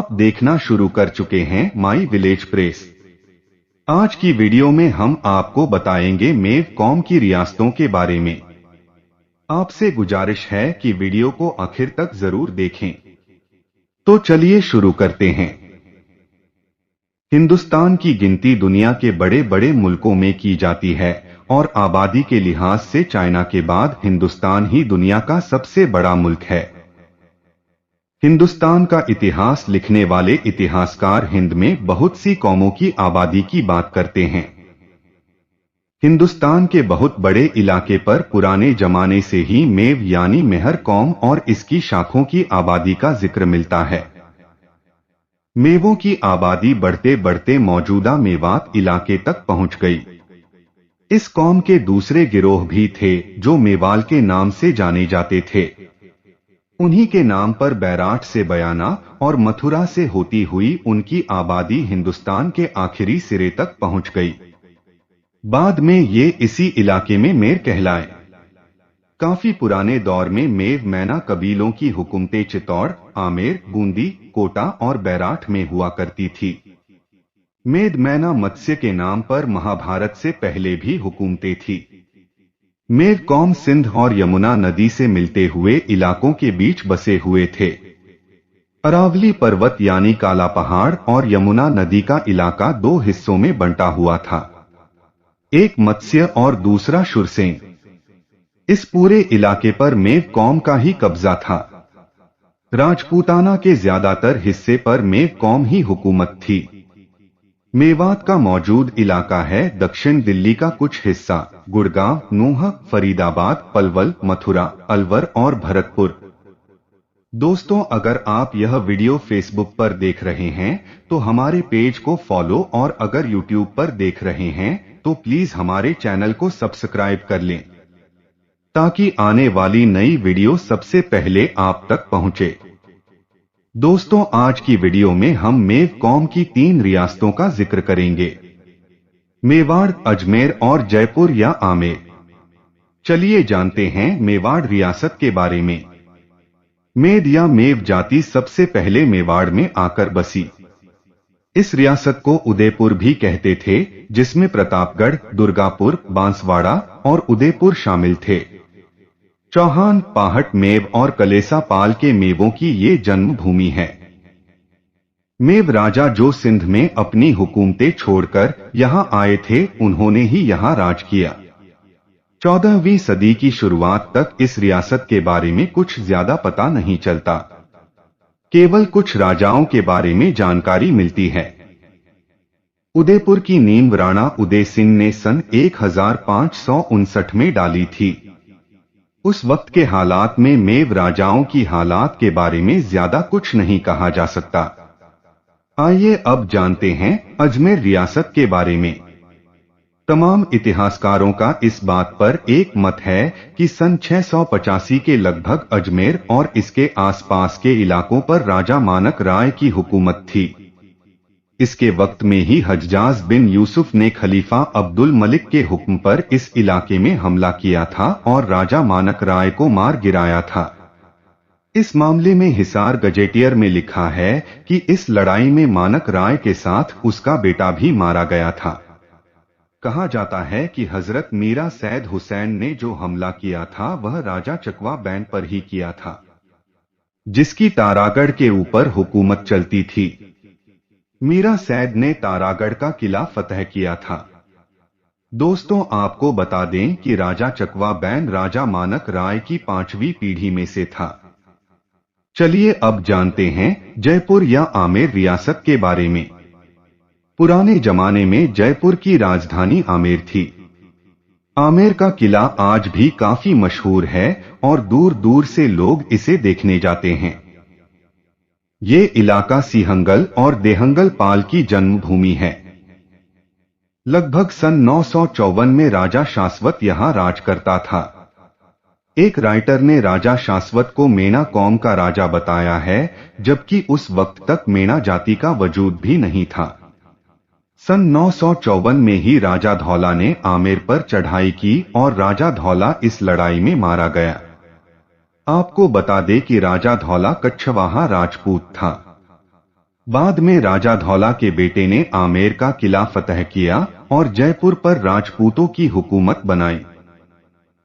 आप देखना शुरू कर चुके हैं माई विलेज प्रेस। आज की वीडियो में हम आपको बताएंगे मेव कॉम की रियासतों के बारे में। आपसे गुजारिश है कि वीडियो को आखिर तक जरूर देखें। तो चलिए शुरू करते हैं। हिंदुस्तान की गिनती दुनिया के बड़े बड़े मुल्कों में की जाती है और आबादी के लिहाज से चाइना के बाद हिंदुस्तान ही दुनिया का सबसे बड़ा मुल्क है। हिंदुस्तान का इतिहास लिखने वाले इतिहासकार हिंद में बहुत सी कौमों की आबादी की बात करते हैं। हिंदुस्तान के बहुत बड़े इलाके पर पुराने जमाने से ही मेव यानी मेहर कौम और इसकी शाखों की आबादी का जिक्र मिलता है। मेवों की आबादी बढ़ते बढ़ते मौजूदा मेवात इलाके तक पहुंच गई। इस कौम के दूसरे गिरोह भी थे जो मेवाल के नाम से जाने जाते थे। उन्हीं के नाम पर बैराठ से बयाना और मथुरा से होती हुई उनकी आबादी हिंदुस्तान के आखिरी सिरे तक पहुंच गई। बाद में ये इसी इलाके में मेर कहलाए। काफी पुराने दौर में मेव मैना कबीलों की हुकूमतें चित्तौड़, आमेर, बूंदी, कोटा और बैराठ में हुआ करती थी। मेद मैना मत्स्य के नाम पर महाभारत से पहले भी हुकूमतें थी। मेव कौम सिंध और यमुना नदी से मिलते हुए इलाकों के बीच बसे हुए थे। अरावली पर्वत यानी काला पहाड़ और यमुना नदी का इलाका दो हिस्सों में बंटा हुआ था, एक मत्स्य और दूसरा शुरसेन। इस पूरे इलाके पर मेव कौम का ही कब्जा था। राजपूताना के ज्यादातर हिस्से पर मेव कौम ही हुकूमत थी। मेवात का मौजूद इलाका है दक्षिण दिल्ली का कुछ हिस्सा, गुड़गांव, नूंह, फरीदाबाद, पलवल, मथुरा, अलवर और भरतपुर। दोस्तों, अगर आप यह वीडियो फेसबुक पर देख रहे हैं तो हमारे पेज को फॉलो और अगर यूट्यूब पर देख रहे हैं तो प्लीज हमारे चैनल को सब्सक्राइब कर लें ताकि आने वाली नई वीडियो सबसे पहले आप तक पहुंचे। दोस्तों, आज की वीडियो में हम मेव कौम की 3 रियासतों का जिक्र करेंगे, मेवाड़, अजमेर और जयपुर या आमेर। चलिए जानते हैं मेवाड़ रियासत के बारे में। मेद या मेव जाति सबसे पहले मेवाड़ में आकर बसी। इस रियासत को उदयपुर भी कहते थे, जिसमें प्रतापगढ़, दुर्गापुर, बांसवाड़ा और उदयपुर शामिल थे। चौहान, पाहट, मेव और कलेसा पाल के मेवों की ये जन्मभूमि है। मेव राजा जो सिंध में अपनी हुकूमतें छोड़कर यहाँ आए थे, उन्होंने ही यहाँ राज किया। 14वीं सदी की शुरुआत तक इस रियासत के बारे में कुछ ज्यादा पता नहीं चलता, केवल कुछ राजाओं के बारे में जानकारी मिलती है। उदयपुर की नींव राणा उदय सिंह ने सन 1559 में डाली थी। उस वक्त के हालात में मेव राजाओं की हालात के बारे में ज्यादा कुछ नहीं कहा जा सकता। आइए अब जानते हैं अजमेर रियासत के बारे में। तमाम इतिहासकारों का इस बात पर एक मत है कि सन 685 के लगभग अजमेर और इसके आसपास के इलाकों पर राजा मानक राय की हुकूमत थी। इसके वक्त में ही हज्जाज बिन यूसुफ ने खलीफा अब्दुल मलिक के हुक्म पर इस इलाके में हमला किया था और राजा मानक राय को मार गिराया था। इस मामले में हिसार गजेटियर में लिखा है कि इस लड़ाई में मानक राय के साथ उसका बेटा भी मारा गया था। कहा जाता है कि हजरत मीरा सैद हुसैन ने जो हमला किया था वह राजा चकवा बैन पर ही किया था, जिसकी तारागढ़ के ऊपर हुकूमत चलती थी। मीरा सैद ने तारागढ़ का किला फतह किया था। दोस्तों, आपको बता दें कि राजा चकवा बैन राजा मानक राय की 5वीं पीढ़ी में से था। चलिए अब जानते हैं जयपुर या आमेर रियासत के बारे में। पुराने जमाने में जयपुर की राजधानी आमेर थी। आमेर का किला आज भी काफी मशहूर है और दूर दूर से लोग इसे देखने जाते हैं। ये इलाका सिंहगल और देहंगल पाल की जन्मभूमि है। लगभग सन 954 में राजा शाश्वत यहाँ राज करता था। एक राइटर ने राजा शाश्वत को मेना कौम का राजा बताया है, जबकि उस वक्त तक मेना जाति का वजूद भी नहीं था। सन 954 में ही राजा धौला ने आमेर पर चढ़ाई की और राजा धौला इस लड़ाई में मारा गया। आपको बता दें कि राजा धौला कच्छवाहा राजपूत था। बाद में राजा धौला के बेटे ने आमेर का किला फतह किया और जयपुर पर राजपूतों की हुकूमत बनाई।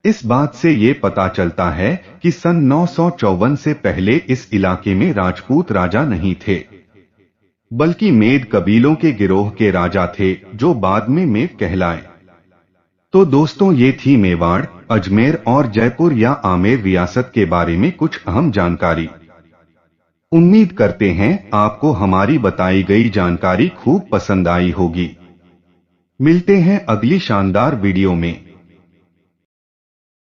इस बात से ये पता चलता है कि सन 954 से पहले इस इलाके में राजपूत राजा नहीं थे, बल्कि मेद कबीलों के गिरोह के राजा थे जो बाद में मेव कहलाए। तो दोस्तों, ये थी मेवाड़, अजमेर और जयपुर या आमेर रियासत के बारे में कुछ अहम जानकारी। उम्मीद करते हैं आपको हमारी बताई गई जानकारी खूब पसंद आई होगी। मिलते हैं अगली शानदार वीडियो में।